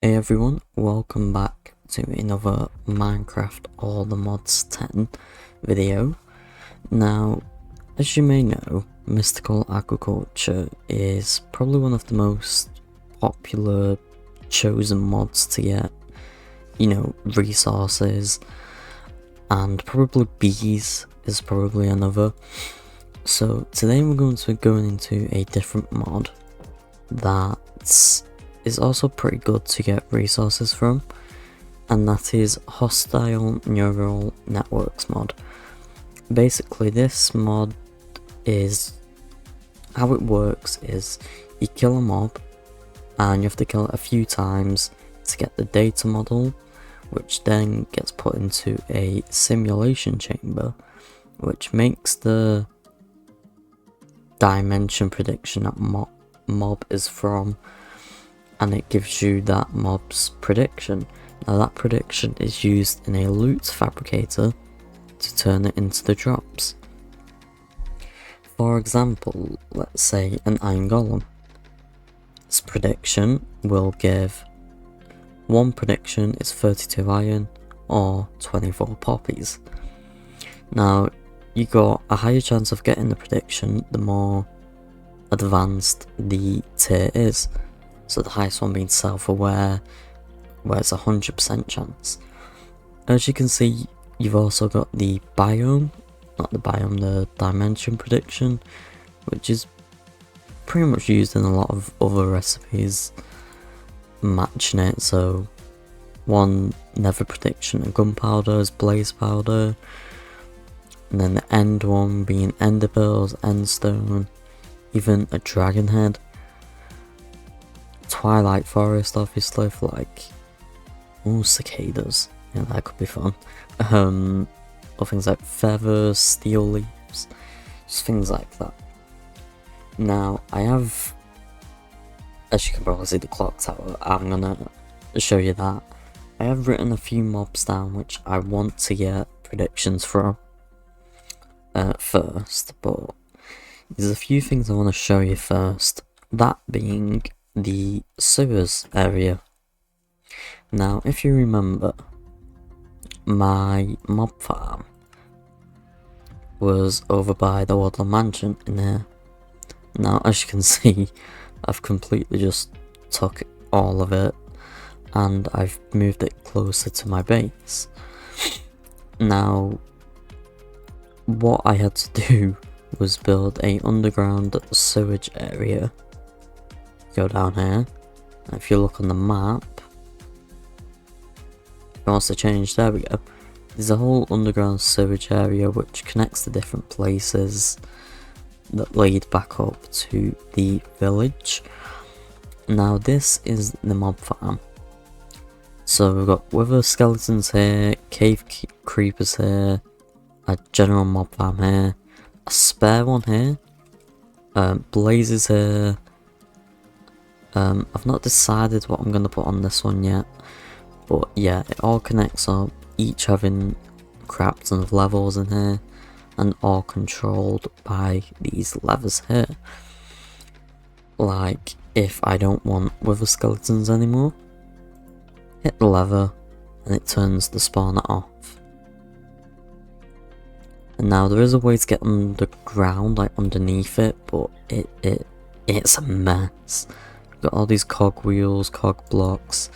Hey everyone, welcome back to another Minecraft All the Mods 10 video. Now, as you may know, mystical agriculture is probably one of the most popular chosen mods to get, resources, and probably bees is probably another. So today we're going to be going into a different mod that is also pretty good to get resources from, and that is Hostile Neural Networks mod. Basically, this mod is, how it works is you kill a mob and you have to kill it a few times to get the data model, which then gets put into a simulation chamber, which makes the dimension prediction that mob is from, and it gives you that mob's prediction. Now that prediction is used in a loot fabricator to turn it into the drops. For example, let's say an iron golem. This prediction will give, one prediction is 32 iron or 24 poppies. Now you got a higher chance of getting the prediction the more advanced the tier is. So the highest one being self-aware, where it's 100% chance. As you can see, you've also got the biome, not the biome, the dimension prediction, which is pretty much used in a lot of other recipes, matching it. So one nether prediction of gunpowder is blaze powder, and then the end one being ender pearls, endstone, even a dragon head. Twilight Forest, obviously, for like, cicadas, yeah, that could be fun. Or things like feathers, steel leaves, just things like that. Now, I have, as you can probably see, the clock tower. I'm gonna show you that. I have written a few mobs down which I want to get predictions from first, but there's a few things I want to show you first. That being the sewers area. Now, if you remember, my mob farm was over by the Woodland Mansion in there. Now, as you can see, I've completely just took all of it and I've moved it closer to my base. Now, what I had to do was build a underground sewage area. Go down here, and if you look on the map, if it wants to change, there we go. There's a whole underground sewage area which connects to different places that lead back up to the village. Now this is the mob farm. So we've got wither skeletons here, cave creepers here, a general mob farm here, a spare one here, blazes here. I've not decided what I'm going to put on this one yet, but yeah, it all connects up, each having crap ton of levels in here, and all controlled by these levers here. Like, if I don't want wither skeletons anymore, hit the lever, and it turns the spawner off. And now there is a way to get underground, like underneath it, but it's a mess. Got all these cog wheels, cog blocks.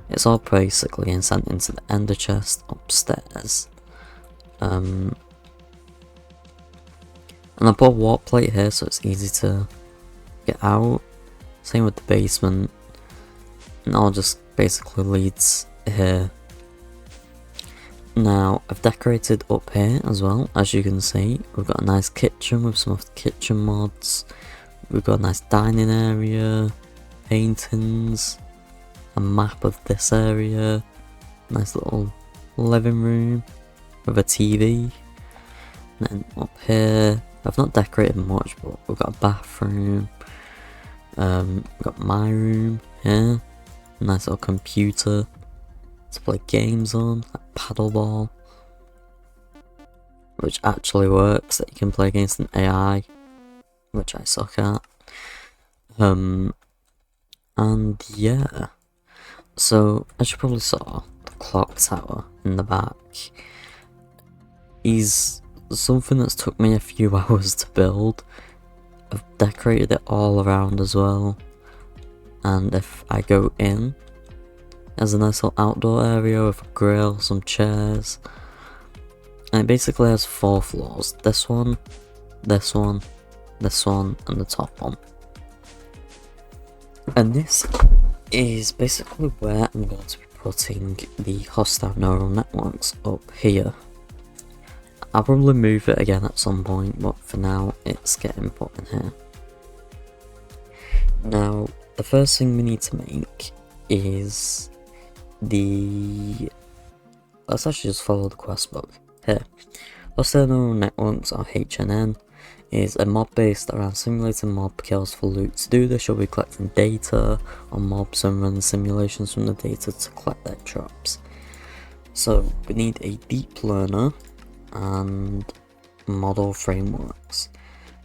It's all basically sent into the ender chest upstairs. And I put a warp plate here so it's easy to get out. Same with the basement. And all just basically leads here. Now, I've decorated up here as well, as you can see. We've got a nice kitchen with some of the kitchen mods. We've got a nice dining area, paintings, a map of this area, nice little living room with a TV. And then up here, I've not decorated much, but we've got a bathroom. We've got my room here, a nice little computer to play games on, like paddleball, which actually works, that you can play against an AI, which I suck at. And yeah, So, as you probably saw, the clock tower in the back is something that's took me a few hours to build. I've decorated it all around as well, and if I go in, there's a nice little outdoor area with a grill, some chairs, and it basically has 4 floors. This one, this one, this one, and the top one. And this is basically where I'm going to be putting the hostile neural networks up here. I'll probably move it again at some point, but for now it's getting put in here. Now, the first thing we need to make is let's actually just follow the quest book. Here, hostile neural networks, or HNN, is a mob based around simulating mob kills for loot. To do this, you'll be collecting data on mobs and running simulations from the data to collect their traps. So we need a deep learner and model frameworks.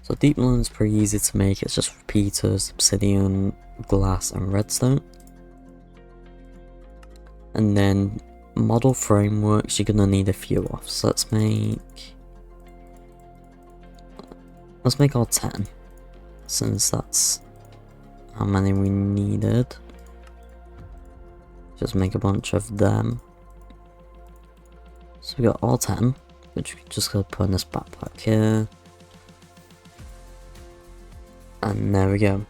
So deep learning is pretty easy to make. It's just repeaters, obsidian, glass, and redstone. And then model frameworks, you're gonna need a few of. So let's make all 10, since that's how many we needed. Just make a bunch of them. So we got all 10, which we just gotta put in this backpack here. And there we go.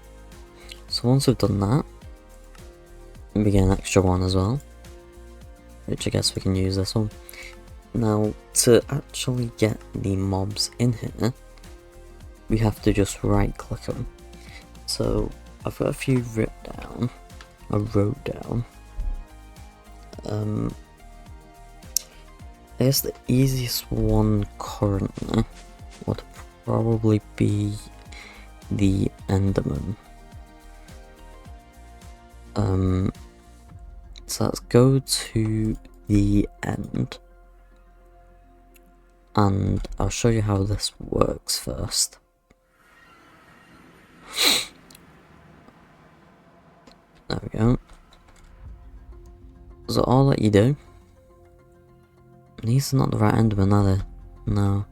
So once we've done that, we get an extra one as well, which I guess we can use this one. Now, to actually get the mobs in here, we have to just right click them. So I've got a few wrote down. I guess the easiest one currently would probably be the Enderman. So let's go to the end, and I'll show you how this works first. There we go. So all that you do, these are not the right Enderman, are they? No.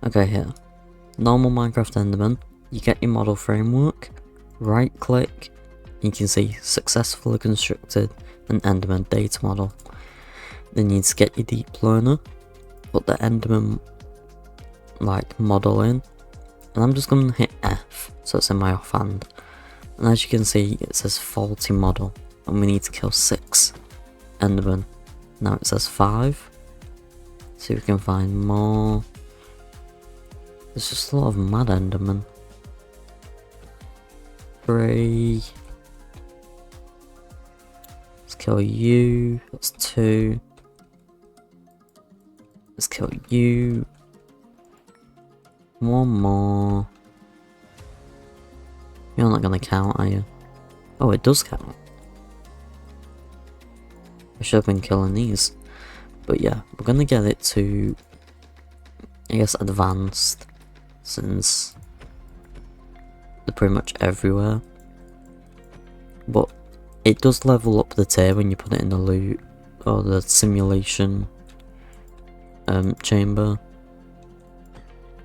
Okay, here. Normal Minecraft Enderman, you get your model framework, right click, you can see successfully constructed an Enderman data model. Then you need to get your deep learner, put the Enderman model in, and I'm just going to hit F so it's in my offhand. And as you can see, it says faulty model, and we need to kill 6 Enderman. Now it says 5, see if we can find more. There's just a lot of mad Enderman. 3. Let's kill you. That's 2. Let's kill you. 1 more. You're not gonna count, are you? Oh, it does count. I should have been killing these. But yeah, we're gonna get it to, I guess, advanced, since they're pretty much everywhere. But it does level up the tier when you put it in the loot or the simulation chamber.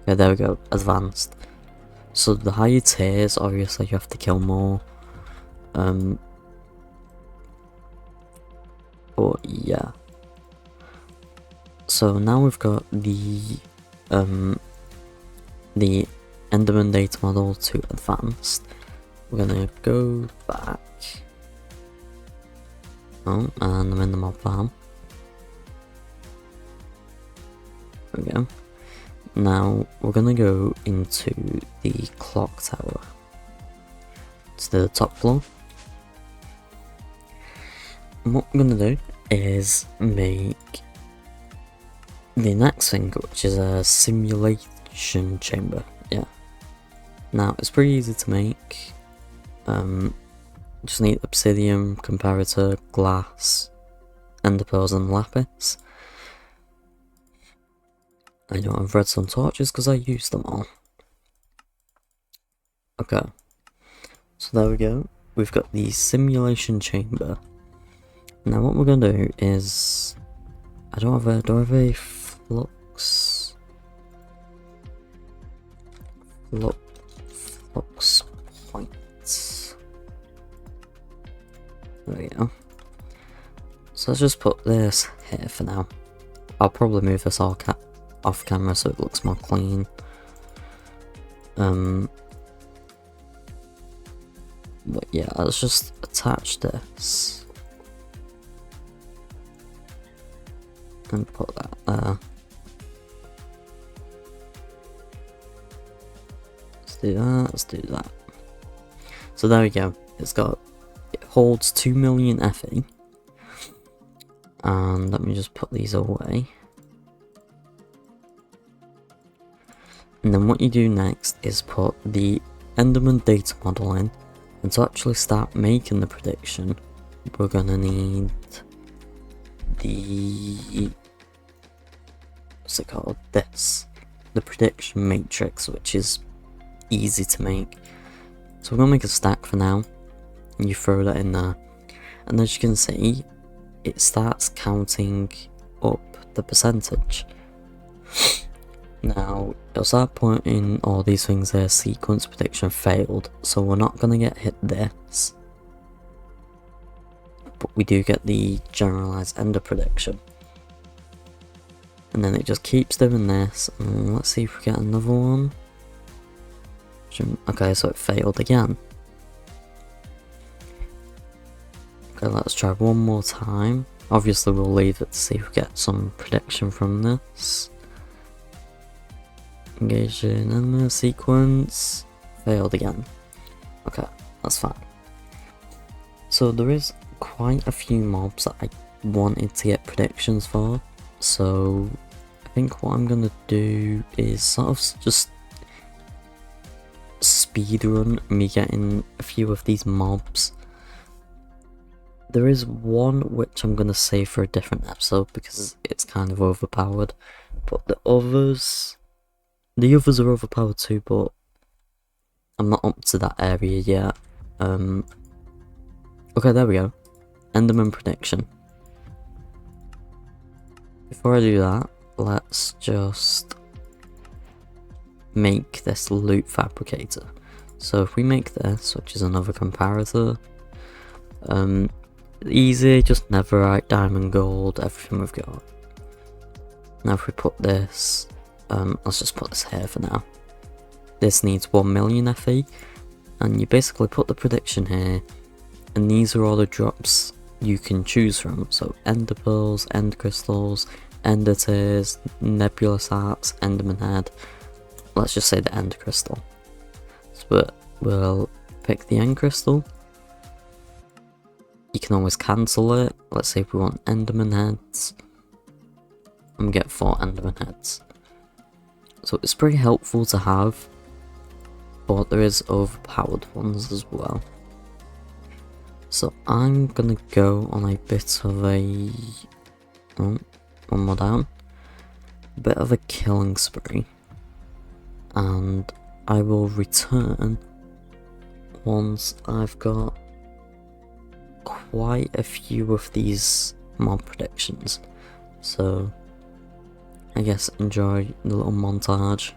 Yeah, there we go, advanced. So the higher tiers, obviously you have to kill more. But yeah. So now we've got the Enderman data model to advanced. We're gonna go back. Oh, and I'm in the mob farm. There we go. Now we're gonna go into the clock tower. To the top floor. And what we're gonna do is make the next thing, which is a simulation chamber. Yeah. Now it's pretty easy to make. Just need obsidian, comparator, glass, ender pearls, and lapis. I don't have redstone torches because I used them all. Okay, so there we go. we've got the simulation chamber. Now what we're gonna do is, do I have a flux point? There we go. So let's just put this here for now. I'll probably move this all off camera so it looks more clean. But yeah, let's just attach this and put that there. Let's do that, let's do that. So there we go, it holds 2 million Fe. And let me just put these away. And then what you do next is put the Enderman data model in. And to actually start making the prediction, we're gonna need the, what's it called? The prediction matrix, which is easy to make. So we're gonna make a stack for now, and you throw that in there. And as you can see, it starts counting up the percentage. Now, it'll start pointing all these things there, sequence prediction failed, so we're not going to get hit this. But we do get the generalized ender prediction. And then it just keeps doing this, and let's see if we get another one. Okay, so it failed again. Okay, let's try one more time. Obviously we'll leave it to see if we get some prediction from this. Engage in the sequence. Failed again. Okay, that's fine. So there is quite a few mobs that I wanted to get predictions for. So I think what I'm gonna do is sort of just speedrun me getting a few of these mobs. There is one which I'm gonna save for a different episode because it's kind of overpowered, but the others are overpowered too, but I'm not up to that area yet. Okay, there we go. Enderman prediction. Before I do that, let's just make this loot fabricator. So if we make this, which is another comparator, easy, just netherite, diamond, gold, everything we've got. Now if we put this, let's just put this here for now. This needs 1 million Fe, and you basically put the prediction here, and these are all the drops you can choose from. So ender pearls, end crystals, ender tears, nebulous hearts, enderman head. Let's just say the end crystal. So we'll pick the end crystal. You can always cancel it. Let's say if we want enderman heads, and get 4 enderman heads. So it's pretty helpful to have, but there is overpowered ones as well. So I'm gonna go on a bit of a, oh, one more down, a bit of a killing spree, and I will return once I've got quite a few of these mob predictions. So I guess enjoy the little montage.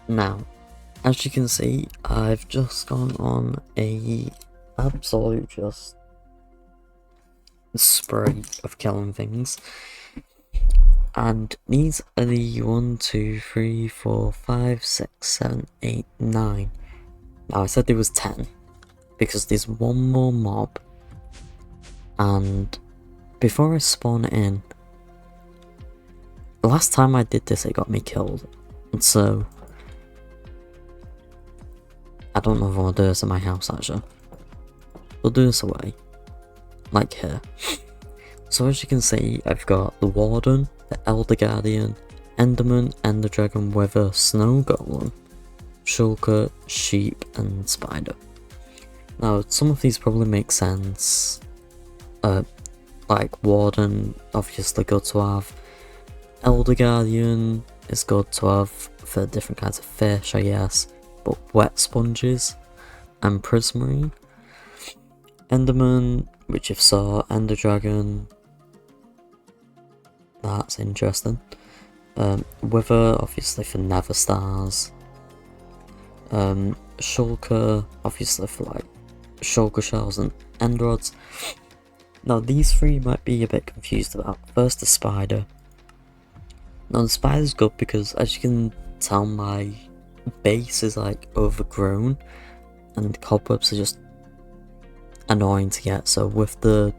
Now, as you can see, I've just gone on a absolute just spree of killing things. And these are the 1, 2, 3, 4, 5, 6, 7, 8, 9. Now I said there was 10 because there's one more mob, and before I spawn it in, the last time I did this it got me killed, and so I don't know if I want to do this in my house actually. We'll do this away, like here. So as you can see, I've got the Warden, the Elder Guardian, Enderman, Ender Dragon, Wither, Snow Golem, Shulker, Sheep, and Spider. Now, some of these probably make sense. Like Warden, obviously good to have. Elder Guardian is good to have for different kinds of fish, I guess. But wet sponges and Prismarine. Enderman, which you've saw, Ender Dragon. That's interesting. Wither, obviously for Nether stars. Shulker, obviously for like Shulker shells and End rods. Now these three might be a bit confused about. First the Spider. Now the Spider's good because, as you can tell, my base is like overgrown and cobwebs are just annoying to get, so with the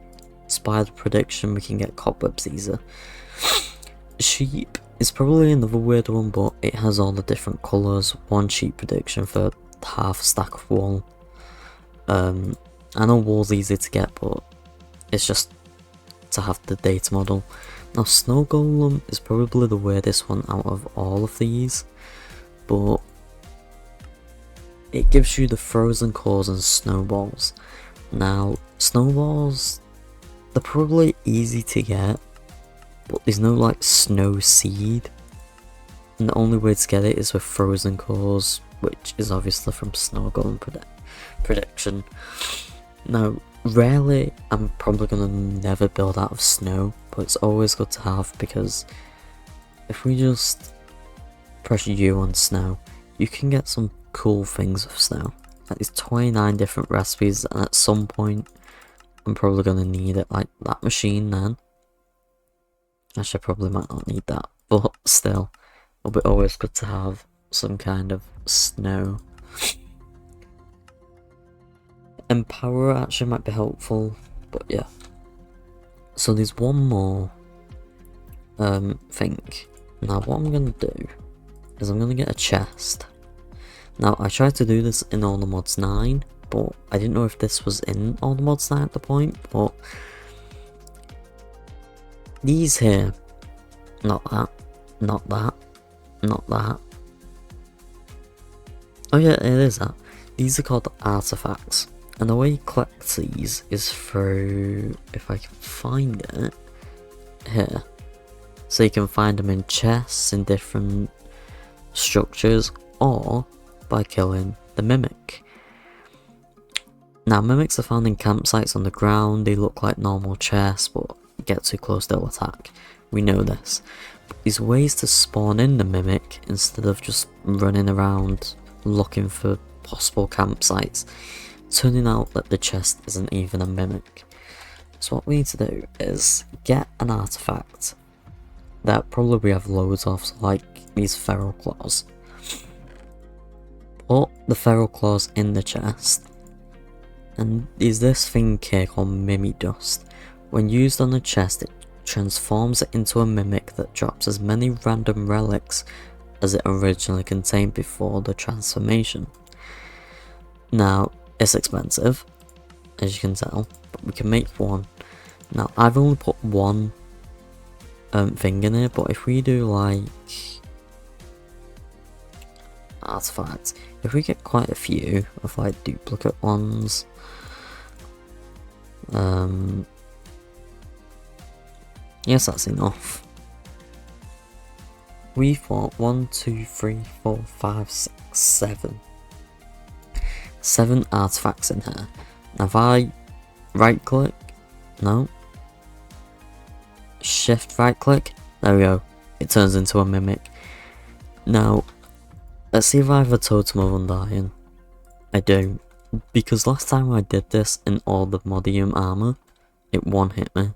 Spider prediction we can get cobwebs easier. Sheep is probably another weird one, but it has all the different colours. One sheep prediction for half a stack of wool. I know wool's easy to get, but it's just to have the data model. Now Snow Golem is probably the weirdest one out of all of these, but it gives you the frozen cores and snowballs. Now snowballs, they're probably easy to get, but there's no like snow seed, and the only way to get it is with frozen cores, which is obviously from Snow Golem prediction. Now rarely I'm probably gonna never build out of snow, but it's always good to have, because if we just press U on snow, you can get some cool things with snow. Like there's 29 different recipes, and at some point I'm probably gonna need it, like that machine then. Actually I probably might not need that, but still, it'll be always good to have some kind of snow. Empower actually might be helpful, but yeah. So there's one more thing. Now what I'm gonna do is I'm gonna get a chest. Now I tried to do this in All the Mods 9, but I didn't know if this was in All the Mods 9 at the point, but these here, not that, not that, not that. Oh yeah, it is that. These are called artifacts. And the way you collect these is through, if I can find it, here. So you can find them in chests, in different structures, or by killing the Mimic. Now Mimics are found in campsites on the ground. They look like normal chests, but get too close they'll attack. We know this. But there's ways to spawn in the Mimic instead of just running around looking for possible campsites, turning out that the chest isn't even a Mimic. So what we need to do is get an artifact that probably we have loads of, so like these feral claws. Put the feral claws in the chest, and there's this thing here called Mimi Dust. When used on the chest, it transforms it into a Mimic that drops as many random relics as it originally contained before the transformation. Now it's expensive, as you can tell, but we can make one. Now I've only put one thing in it, but if we do like artifacts, if we get quite a few of like duplicate ones, yes, that's enough. We've got 1, 2, 3, 4, 5, 6, 7. 7 artifacts in here. Now if I right click, no, shift right click, there we go, it turns into a Mimic. Now Let's see if I have a totem of undying. I don't. Because last time I did this in all the modium armor, it one hit me.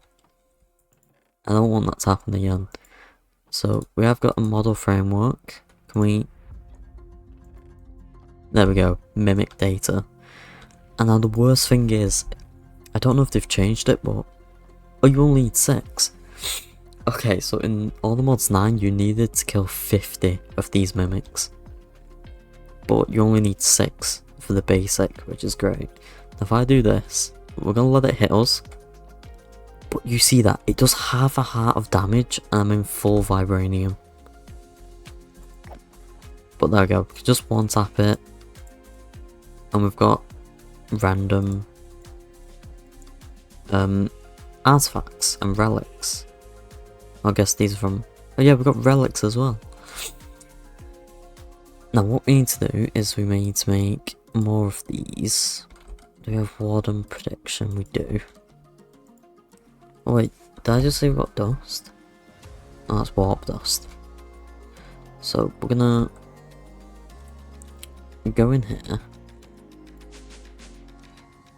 I don't want that to happen again. So we have got a model framework. Can we... There we go. Mimic data. And now the worst thing is, I don't know if they've changed it, but... Oh, you only need 6. Okay, so in all the mods 9, you needed to kill 50 of these mimics. But you only need 6 for the basic, which is great. If I do this, we're gonna let it hit us. But you see that, it does half a heart of damage, and I'm in full vibranium. But there we go, just one tap it. And we've got random artifacts and relics. I guess these are from... Oh yeah, we've got relics as well. Now what we need to do is we need to make more of these. Do we have warden prediction? We do. Oh wait, did I just say we got dust? Oh, that's warp dust. So we're gonna go in here.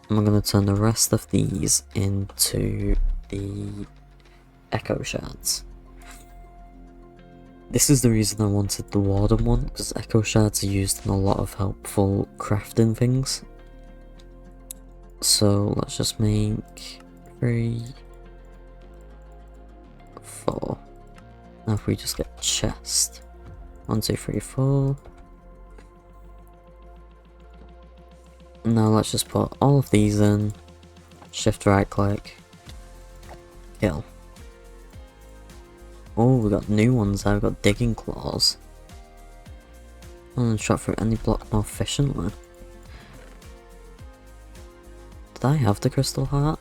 And we're gonna turn the rest of these into the echo shards. This is the reason I wanted the warden one, because echo shards are used in a lot of helpful crafting things. So let's just make 3, 4. Now if we just get chest. 1, 2, 3, 4. Now let's just put all of these in. Shift right click. Kill. Oh, we got new ones there. We've got digging claws. And shot through any block more efficiently. Did I have the crystal heart?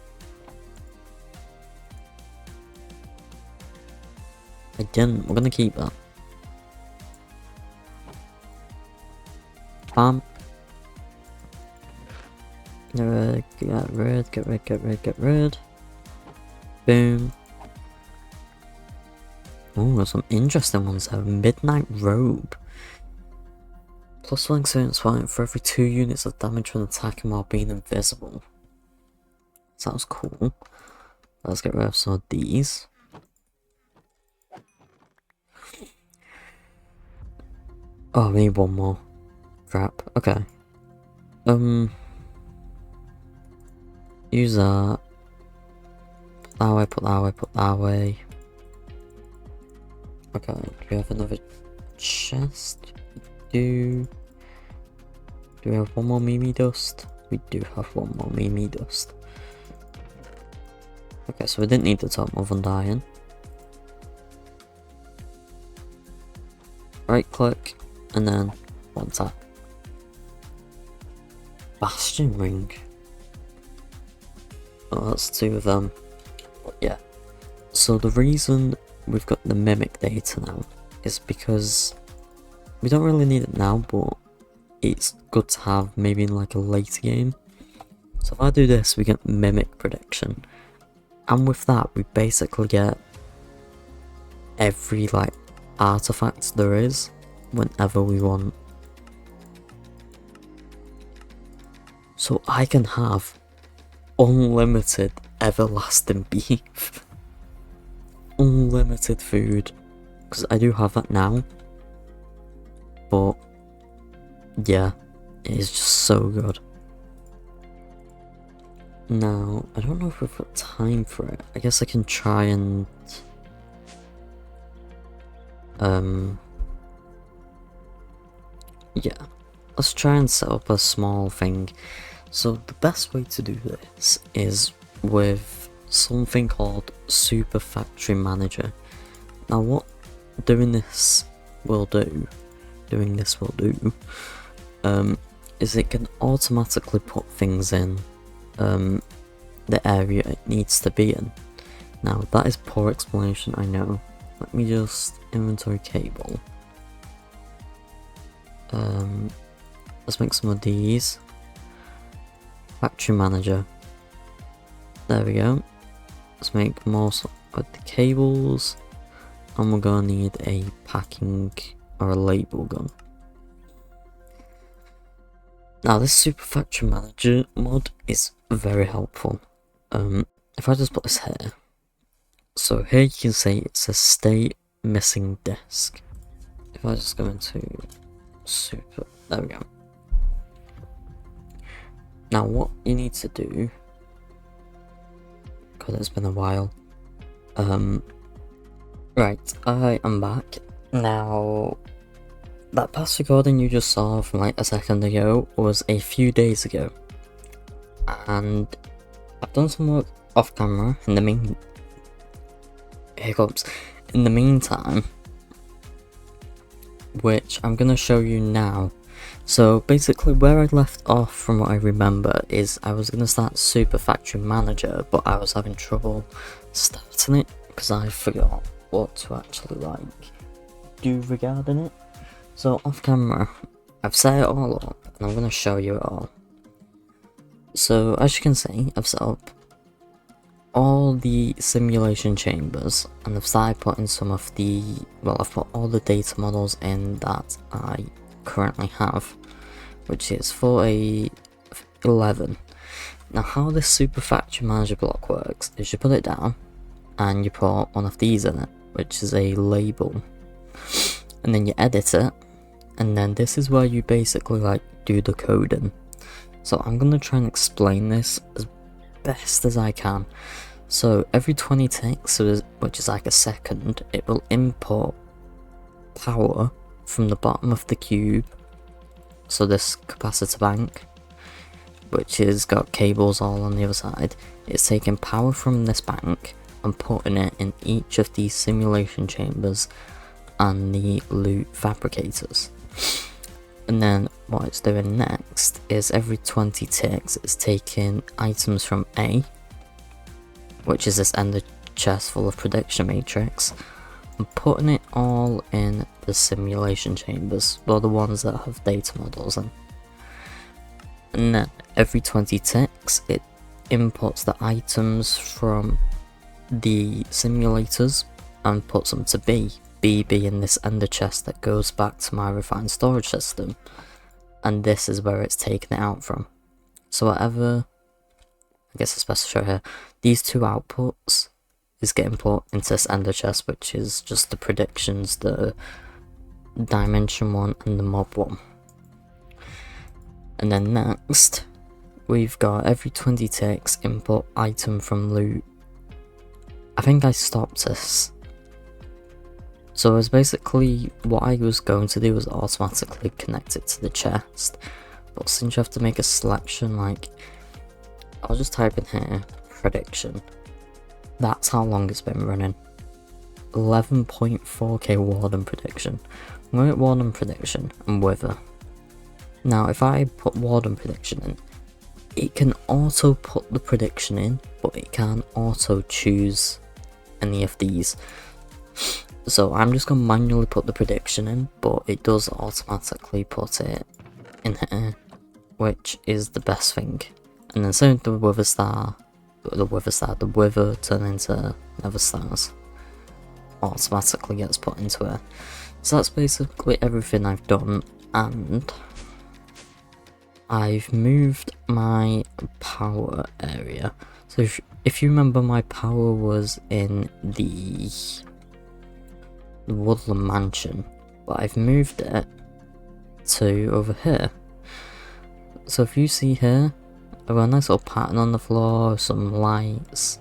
I didn't. We're gonna keep that. Bam. Get rid. Boom. Oh, there's some interesting ones there. Midnight Robe. Plus 1 experience point for every 2 units of damage when attacking while being invisible. Sounds cool. Let's get rid of some of these. Oh, I need one more. Crap. Okay. Use that. Put that way, put that way, put that way. Okay, do we have another chest? Do we have one more Mimi dust? We do have one more Mimi dust. Okay, so we didn't need the top of undying. Right click, and then one tap. Bastion ring. Oh, that's 2 of them. But yeah. So the reason we've got the mimic data now is because we don't really need it now, but it's good to have maybe in like a later game. So if I do this, we get mimic prediction, and with that we basically get every like artifact there is whenever we want. So I can have unlimited everlasting beef. Unlimited food, because I do have that now, but yeah, it is just so good. Now I don't know if we've got time for it. I guess I can try and yeah, let's try and set up a small thing. So the best way to do this is with something called Super Factory Manager. Now what doing this will do is it can automatically put things in the area it needs to be in. Now that is poor explanation, I know. Let me just inventory cable. Let's make some of these. Factory Manager. There we go. Let's make more with the cables, and we're gonna need a packing or a label gun. Now this Super Factory Manager mod is very helpful. If I just put this here, so here you can see it says stay missing disk. If I just go into Super, there we go. Now what you need to do, because it's been a while, right, I am back. Now, that past recording you just saw from like a second ago was a few days ago. And I've done some work off camera in the meantime, which I'm gonna show you now. So basically where I left off from what I remember is I was gonna start Super Factory Manager, but I was having trouble starting it because I forgot what to actually like do regarding it. So off camera I've set it all up and I'm gonna show you it all. So as you can see, I've set up all the simulation chambers and I've started putting some of the, well, I've put all the data models in that I currently have, which is for a 11. Now how this Super Factory Manager block works is you put it down and you put one of these in it, which is a label, and then you edit it, and then this is where you basically like do the coding. So I'm gonna try and explain this as best as I can. So every 20 ticks, which is like a second, it will import power from the bottom of the cube, so this capacitor bank, which has got cables all on the other side. It's taking power from this bank and putting it in each of these simulation chambers and the loot fabricators. And then what it's doing next is every 20 ticks it's taking items from A, which is this ender chest full of prediction matrix, and putting it all in the simulation chambers, well, the ones that have data models in. And then every 20 ticks it imports the items from the simulators and puts them to B being this ender chest that goes back to my refined storage system, and this is where it's taking it out from. So whatever, I guess it's best to show here, these two outputs is getting put into this ender chest, which is just the predictions, the dimension one and the mob one. And then next we've got every 20 ticks import item from loot. I think I stopped this. So it was basically, what I was going to do was automatically connect it to the chest, but since you have to make a selection, like, I'll just type in here, prediction. That's how long it's been running. 11.4k Warden prediction. I'm going to Warden prediction and Wither. Now if I put Warden prediction in, it can auto put the prediction in, but it can't auto choose any of these. So I'm just going to manually put the prediction in, but it does automatically put it in here, which is the best thing. And then same with the Wither turn into Nether stars, automatically gets put into it. So that's basically everything I've done, and I've moved my power area. So if you remember, my power was in the Woodland Mansion, but I've moved it to over here. So if you see here, I've got a nice little pattern on the floor, some lights.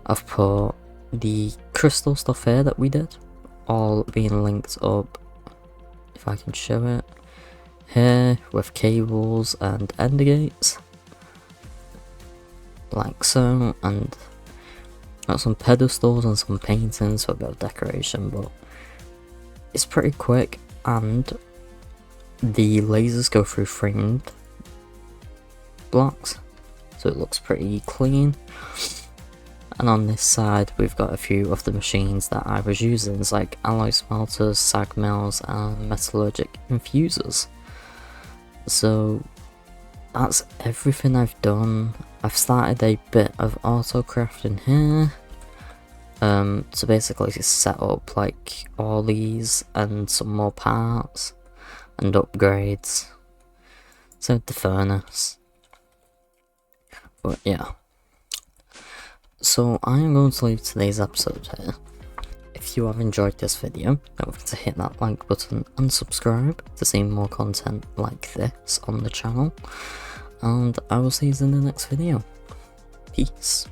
I've put the crystal stuff here that we did, all being linked up, if I can show it, here with cables and ender gates, like so, and got some pedestals and some paintings for a bit of decoration, but it's pretty quick, and the lasers go through framed blocks, so it looks pretty clean. And on this side we've got a few of the machines that I was using, it's like alloy smelters, sag mills and metallurgic infusers. So that's everything I've done. I've started a bit of auto crafting here, to basically set up like all these and some more parts and upgrades. So the furnace. But yeah. So I am going to leave today's episode here. If you have enjoyed this video, don't forget to hit that like button and subscribe to see more content like this on the channel. And I will see you in the next video. Peace.